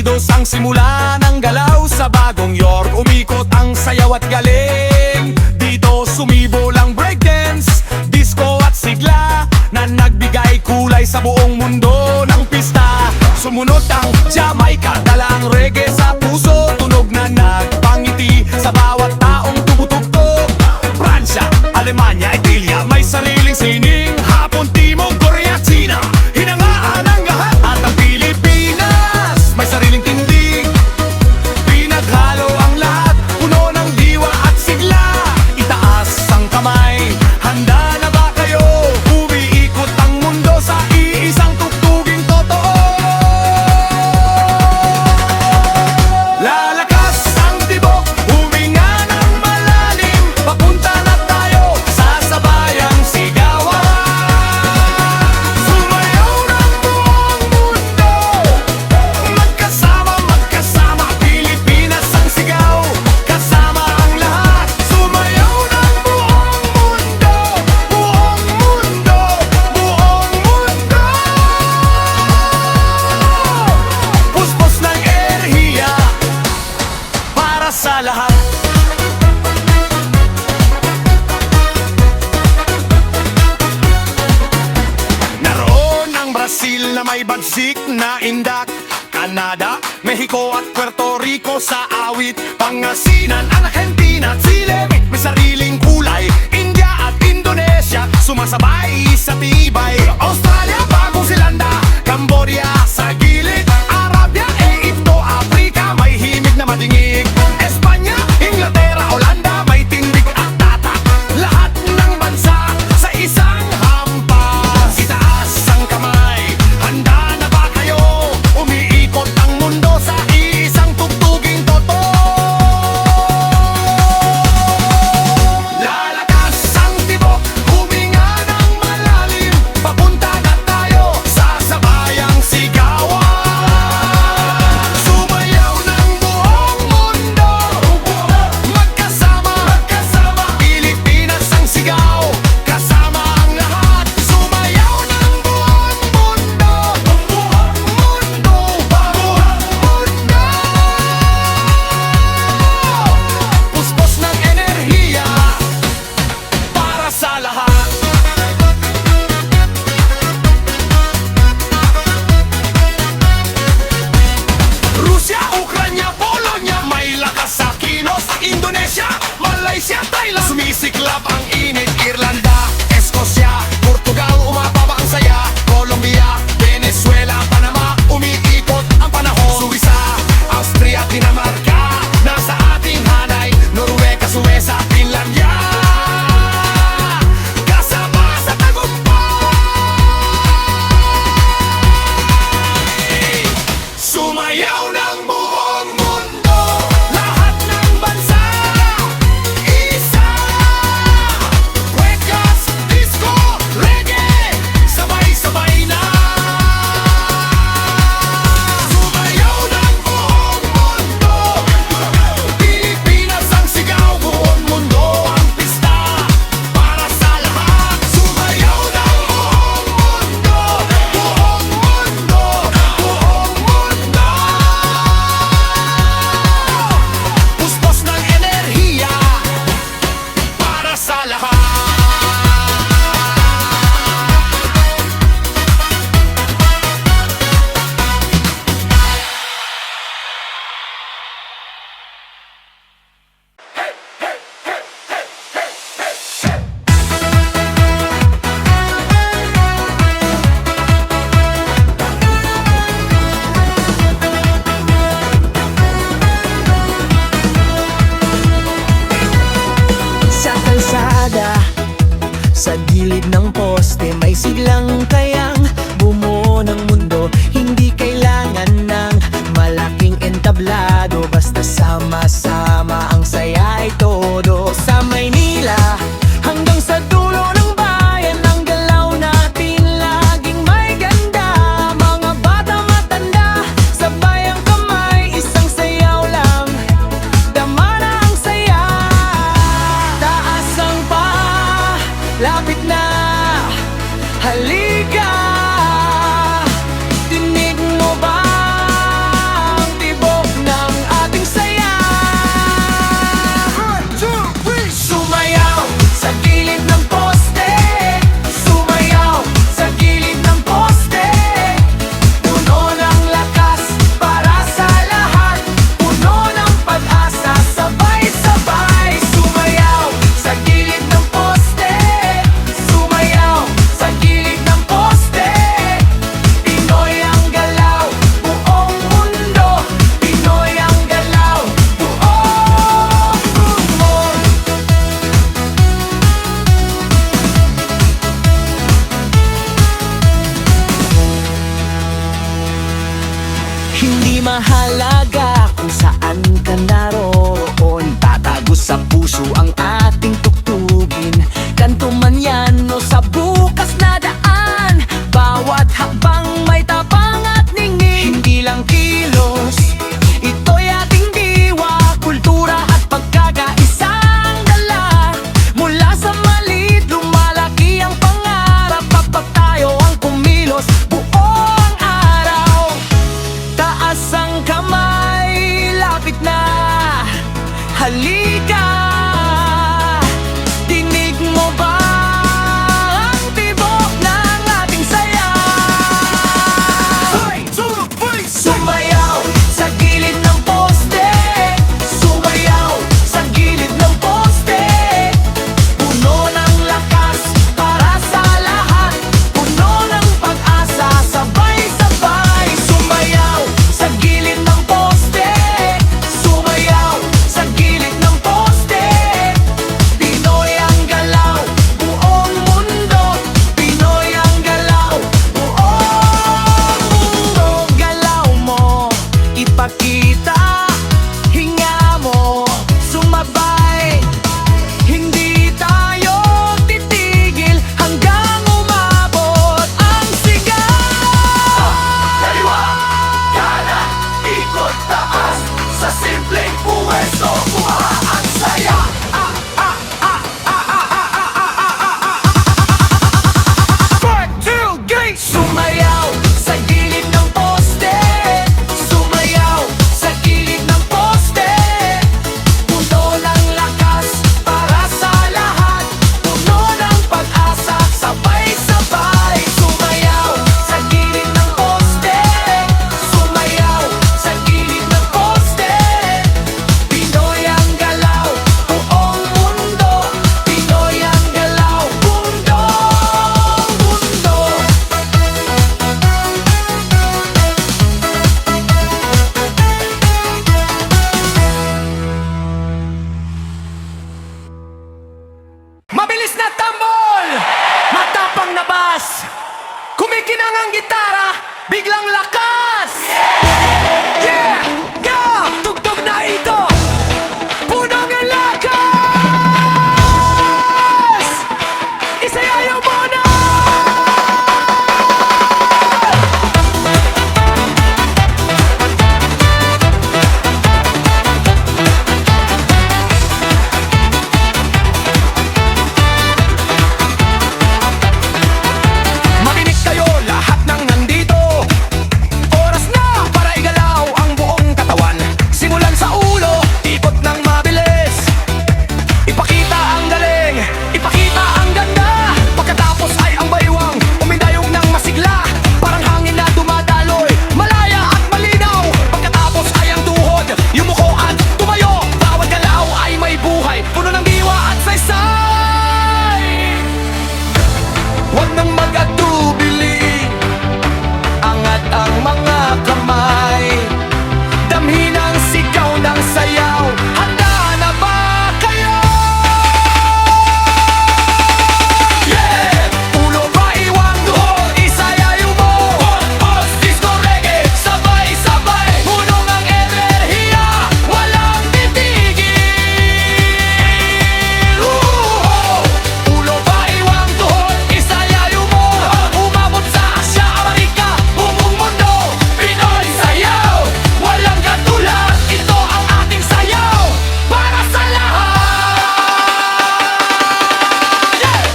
Unidos ang simula ng galaw sa bagong York. Umikot ang sayaw at galing. Dito sumibo lang breakdance, disco at sigla na nagbigay kulay sa buong mundo ng pista. Sumunod ang Jamaica, dala ang reggae sa puso, tunog na nagpangiti sa bawat taong tumutugtog. Pransya, Alemanya, Italia, may sariling sining. Hapon, Timog, Korea, China, hinangaan ang lahat. At ang Pilipinas, may sariling tindig. Pinaghalo ang lahat, puno ng diwa at sigla. Itaas ang kamay, handa na ba kayo? Umiikot ang mundo sa iisang tugtuging totoo. Lalakas ang tibok, huminga ng malalim. Papunta na tayo sa sabayang sigawan. Sumayaw ng buong mundo, magkasama, magkasama, Pilipinas ang sigaw. Kasama ang lahat, sumayaw ng buong mundo. Buong mundo, buong mundo. Puspos ng enerhiya para sa lahat. Naroon ang Brazil na may bagsik na indak, Canada, Mexico at Puerto Rico sa awit. Pangasinan ang Argentina at Chile, may sariling kulay. India at Indonesia, sumasabay sa tibay. Australia, Bagong Zelanda, Cambodia sa gilid. Arabia, Egypto, Africa, may himig na madingig. Espanya, Inglaterra, Holanda, may tindig at tatak. Lahat ng bansa sa isang hampas. Itaas ang kamay, handa na ba kayo? Umiikot ang mundo sa isang tugtuging totoo. Lalakas ang tibok, huminga ng malalim. Papunta na tayo sa sabayang sigawan. Sumayaw ng buong mundo, magkasama, magkasama, Pilipinas ang sigaw. Kasama ang lahat, sumayaw ng buong mundo. Buong mundo, buong mundo. Puspos ng enerhiya para sa lahat. Rusya, Ukranya, Polonya, may lakas sa kinos. Indonesia, Malaysia, Thailand, sumisiklab ang init. Irlanda, Escocia, Portugal, umababa ang saya. Colombia, Venezuela, Panama, umiikot ang panahon. Suiza, Austria, Dinamarca, nasa ating hanay. Noruega, Sueza, Finlandia, kasama sa tagumpay. Sumayaw ng buong mundo, lahat ng bansa, isa. Cuecas, disco, reggae, sabay-sabay na. Sumayaw ng buong mundo, Pilipinas ang sigaw, buong mundo ang pista para sa lahat. Sumayaw ng buong mundo, buong mundo, buong mundo. Puspos ng enerhiya para sa lahat. Sa kalsada, sa gilid ng poste, may siglang kayang bumuo ng mundo. Hindi kailangan ng malaking entablado, basta sama-sama ang saya ay todo. Sa Maynila hanggang sa dulo ng bayan, ang galaw natin laging may ganda. Mga bata, matanda, sabay ang kamay, isang sayaw lang, dama na ang saya. Taas ang paa, lapit na, halika. Dinig mo ba ang mahalaga kung saan ka naroon. Tatago sa puso ang ating tuktugin, kanto man yan o sa bukas na daan. Bawat hakbang may tapang at ningning, hindi lang kilos, ito'y ating diwa, kultura at pagkakaisang dala. Mula sa maliit, lumalaki ang pangarap. Kapag tayo ang kumilos, buong araw. Taas ang kamay, lapit na, halika. Dinig mo ba ang tibok ng ating saya? Sumayaw sa gilid ng poste, sumayaw sa gilid ng poste. Puno ng lakas para sa lahat, puno ng pag-asa, sabay-sabay. Sumayaw sa gilid ng poste, sumayaw sa gilid ng poste. Pinoy ang galaw, buong mundo. Pinoy ang galaw, buong mundo. Galaw mo, ipakita, hinga mo, sumabay. Hindi tayo titigil hanggang umabot ang sigaw. Kaliwa, kanan, ikot taas, sa simpleng puwesto, kuha ang saya. Sumayaw sa gilid ng poste, sumayaw sa gilid ng poste. Puno ng lakas para sa lahat, puno ng pag-asa, sabay-sabay. Sumayaw sa gilid ng poste, sumayaw sa gilid ng poste. Pinoy ang galaw, buong mundo. Pinoy ang galaw, mundo, mundo. Mabilis na tambol, matapang na bass, kumikinang ang gitara, biglang lakas. Yeah! Go! Tugtog na ito, punong ang lakas. Isayaw mo na! Makinig kayo lahat ng nandito. Oras na para igalaw ang buong katawan. Simulan sa ulo, ikot ng mabilis. Ipakita ang galing, ipakita ang ganda. Pagkatapos ay ang baywang, umidayog ng masigla. Parang hangin na dumadaloy, malaya at malinaw. Pagkatapos ay ang tuhod, yumuko at tumayo. Bawat galaw ay may buhay, puno ng diwa at saysay. Huwag nang mag-atubili, angat ang mga kamay. Damhin ang sigaw ng sayaw, handa na ba kayo? Yeah! Ulo ba iwang tuhod, isayaw mo. Post, disco, reggae, sabay-sabay. Punong ang enerhiya, walang titigil. Ulo ba iwang tuhod, isayaw mo. Umabot sa Asya, Amerika, buong mundo. Pinoy sayaw, walang katulad. Ito ang ating sayaw, para sa lahat. Yeah!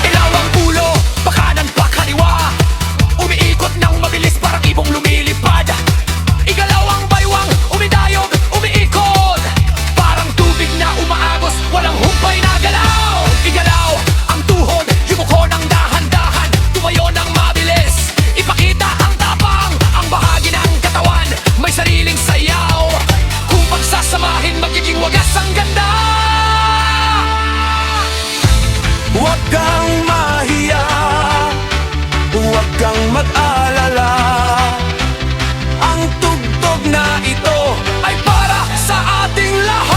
Ilaw ang ulo, pakanan pa kaliwa. Umiikot ng mabilis parang ibong lumilipad. Igalaw ang baywang, umidayog, umiikot. Parang tubig na umaagos, walang humpay na galaw. Igalaw ang tuhod, yumuko ng dahan-dahan. Tumayo ng mabilis, ipakita ang tapang. Ang bahagi ng katawan, may sariling sayaw. Kung pagsasamahin, magiging wagas ang ganda. Huwag kang mahiya, huwag kang mag-alala. Ang tugtog na ito ay para sa ating lahat.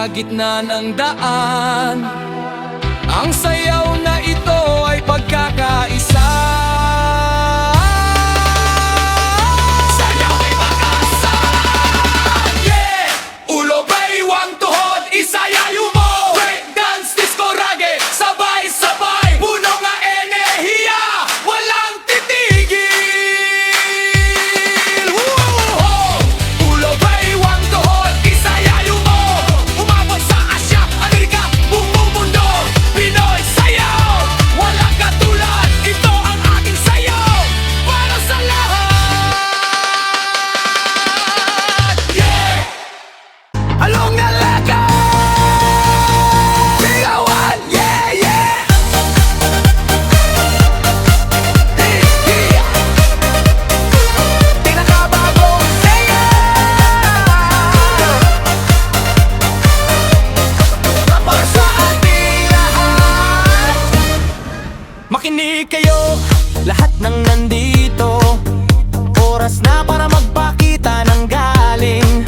sa gitna ng daan. Ang sayaw na ito ay pagkakaisa. Sayaw ay pag-asa. Yeah! Ulo, baywang, tuhod, isayayo mo. Breakdance, disco, reggae, sabay-sabay. Puno nga enerhiya, walang titigil. Woo! Ulo, baywang, tuhod, isayayo mo. Umabot sa Asya, Amerika, buong mundo. Pinoy sayaw, walang katulad. Ito ang aking sayaw para sa lahat. Yeah! Along na lakad, sigawan, yeah, yeah. Pinakabagong sayaw para sa ating lahat. Makinig kayo, lahat ng nandito. Oras na para magpakita ng galing.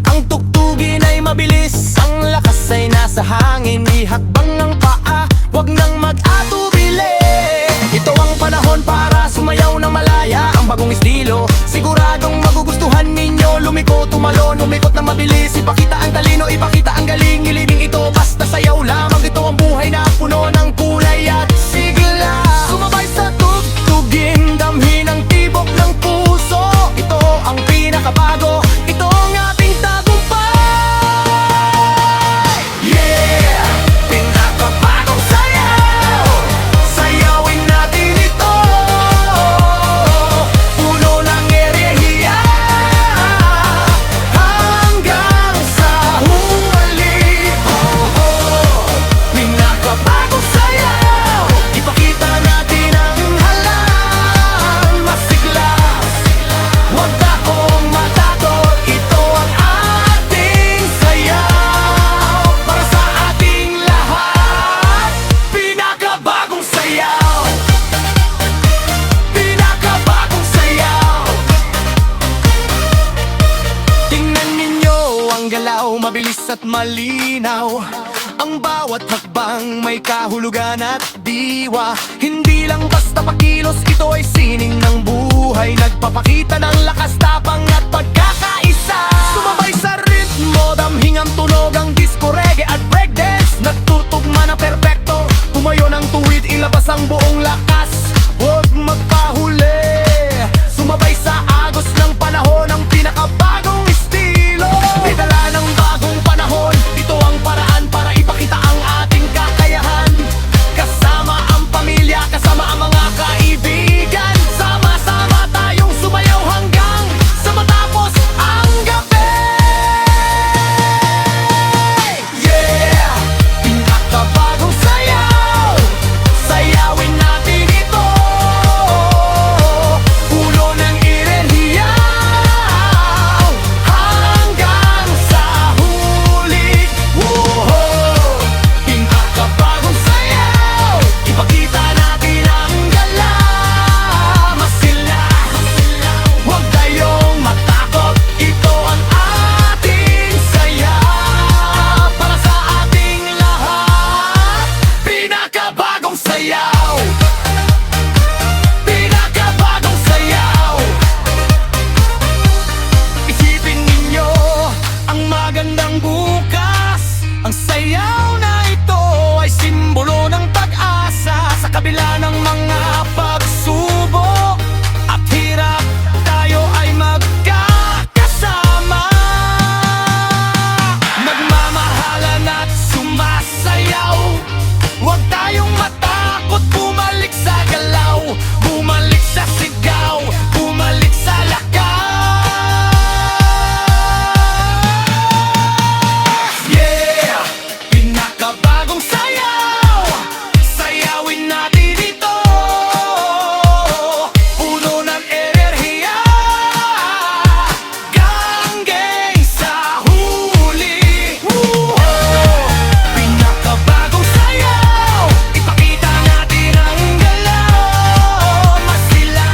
Ang tugtugin ay mabilis, ang lakas ay nasa hangin. Ihakbang ng paa, wag nang mag-atubili. Ito ang panahon para sumayaw ng malaya. Ang bagong estilo, siguradong magugustuhan ninyo. Lumiko, tumalon, umikot na mabilis. Ipakita ang talino, ipakita ang galing. Ilibing ito, basta sayaw lamang. Ito ang buhay na puno ng kulay at sigla. Sumabay sa tugtugin, damhin ang tibok ng puso. Ito ang pinakabago, ito ang ating tagumpay. Yeah! Pinakabagong sayaw, sayawin natin ito. Puno ng enerhiya, hanggang sa huli. Oh, oh. Pinakabagong sayaw, ipakita natin ang halang. Masigla, huwag akong matakot. Ito ang ating sayaw para sa ating lahat. Pinakabagong sayaw, pinakabagong sayaw. Tingnan ninyo ang galaw, mabilis at malinaw. Ang bawat hakbang may kahulugan at diwa. Hindi lang basta pakilos, ito ay sining ng buhay. Nagpapakita ng lakas, tapang at pagkakaisa. Sumabay sa ritmo, damhing ang tunog, ang disco, reggae at breakdance. Nagtutugma na perpekto, tumayo ng tuwid, ilabas ang buong lakas. Huwag magpahuli, sumabay sa agos ng panahon. Ang pinakabagong estilo, may dala ng bagong panahon. Ito ang paraan para ipakita ang ating kakayahan. Kasama ang pamilya, kasama ang mga kaibigan. Sama-sama tayong sumayaw hanggang sa matapos ang gabi. Yeah! Pinakabagong sayaw, sayawin natin ito. Puno ng enerhiya, hanggang sa huli. Whoa! Pinakabagong sayaw, ipakita natin ang gala. Masila, huwag kayong matakot. Ito ang ating sayaw para sa ating lahat. Pinakabagong sayaw, pinakabagong sayaw. Isipin ninyo ang magandang bukas. Ang sayaw na ito ay simbolo ng pag-asa. Sa kabila ng mga pagsubok at hirap, tayo ay magkakasama. Nagmamahalan at sumasayaw. Huwag tayong matakot, bumalik sa galaw, bumalik sa sigaw, bumalik sa lakas. Yeah! Pinakabagong sayaw, sayawin natin ito. Puno ng enerhiya, hanggang sa huli. Woo! Pinakabagong sayaw, ipakita natin ang galaw. Masila,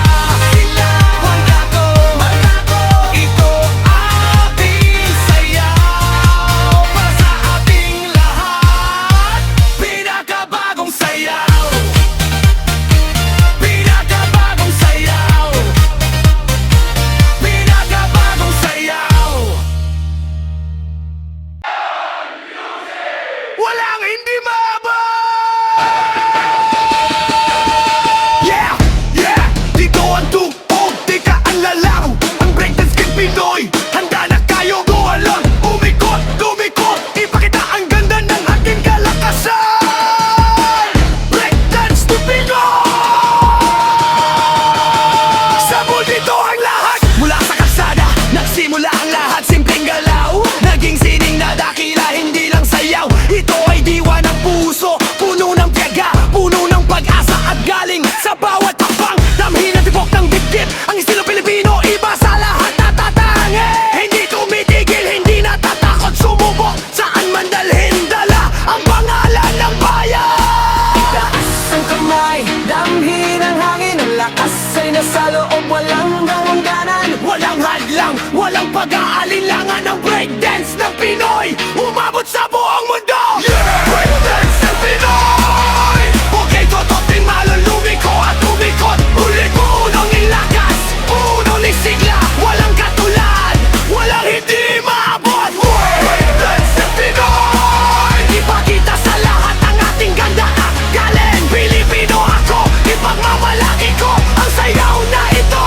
sa loob, walang hangganan. Walang hadlang, walang pag-aalinlangan ng breakdance ng Pinoy umabot sa buong mundo. Yeah! Breakdance ng Pinoy. Okay, tototin malulumiko at umikot ulit. Unong nilakas, unong nisigla, walang katulad, walang hindi maabot. Breakdance ng Pinoy. Ipakita sa lahat ang ating ganda at galing. Pilipino ako, ipagmamalaki ko ang sayaw na ito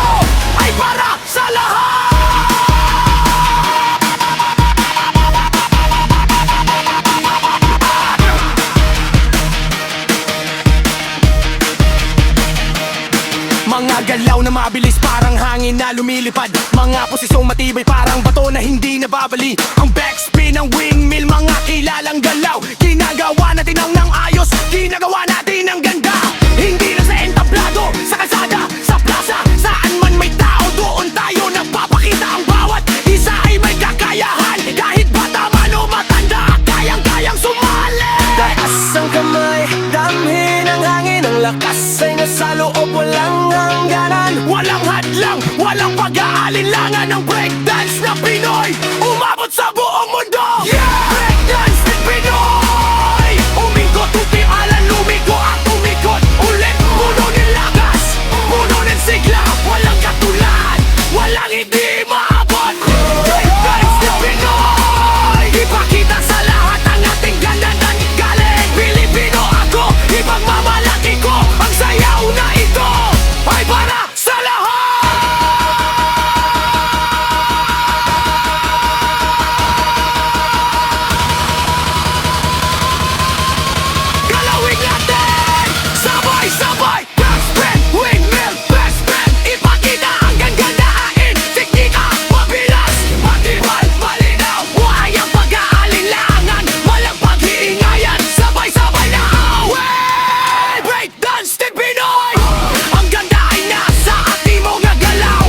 ay para sa lahat. Mga galaw na mabilis parang hangin na lumilipad. Mga posisyong matibay parang bato na hindi nababali. Ang backspin ng windmill, mga kilalang galaw. Ginagawa natin ang nang ayos, ginagawa natin ang ganda. Hindi na sa entablado, sa kalsada, sa plaza, saan man may tao, doon tayo nagpapakita. Ang bawat isa ay may kakayahan, kahit bata man o matanda, kayang-kayang sumali. Taas ang kamay, damhin ang hangin. Ang lakas ay nasa loob, walang hangganan. Walang hadlang, walang pag-aalinlangan ng breakdance na Pinoy umabot sa buong mundo. Yeah! Breakdance ng Pinoy. Umikot, utialan, lumiko at umikot ulit. Puno ng lakas, puno ng sigla, walang katulad, walang hindi maabot. Breakdance ng Pinoy. Ipakita sa lahat ang ating ganda ng galing. Pilipino ako, ipagmamalaki ko ang sayaw na ito ay para sa lahat. Galawin natin, sabay-sabay. Backspin, windmill, backspin. Ipakita ang gaganain. Teknika, mabilas, matibay, malinaw. Wayang pag-aalinlangan, walang pag-iingayan. Sabay-sabay na away. Breakdance ng Pinoy. Ang ganda ay nasa ating mga galaw.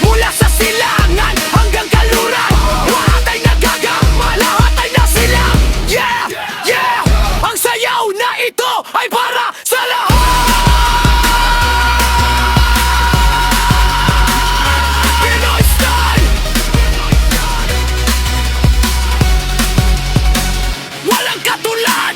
Mula sa silangan hanggang kaluran, lahat ay nagagama, lahat ay nasilang. Yeah, yeah. Ang sayaw na ito ay para sa lahat. Pinoy style. Walang katulad.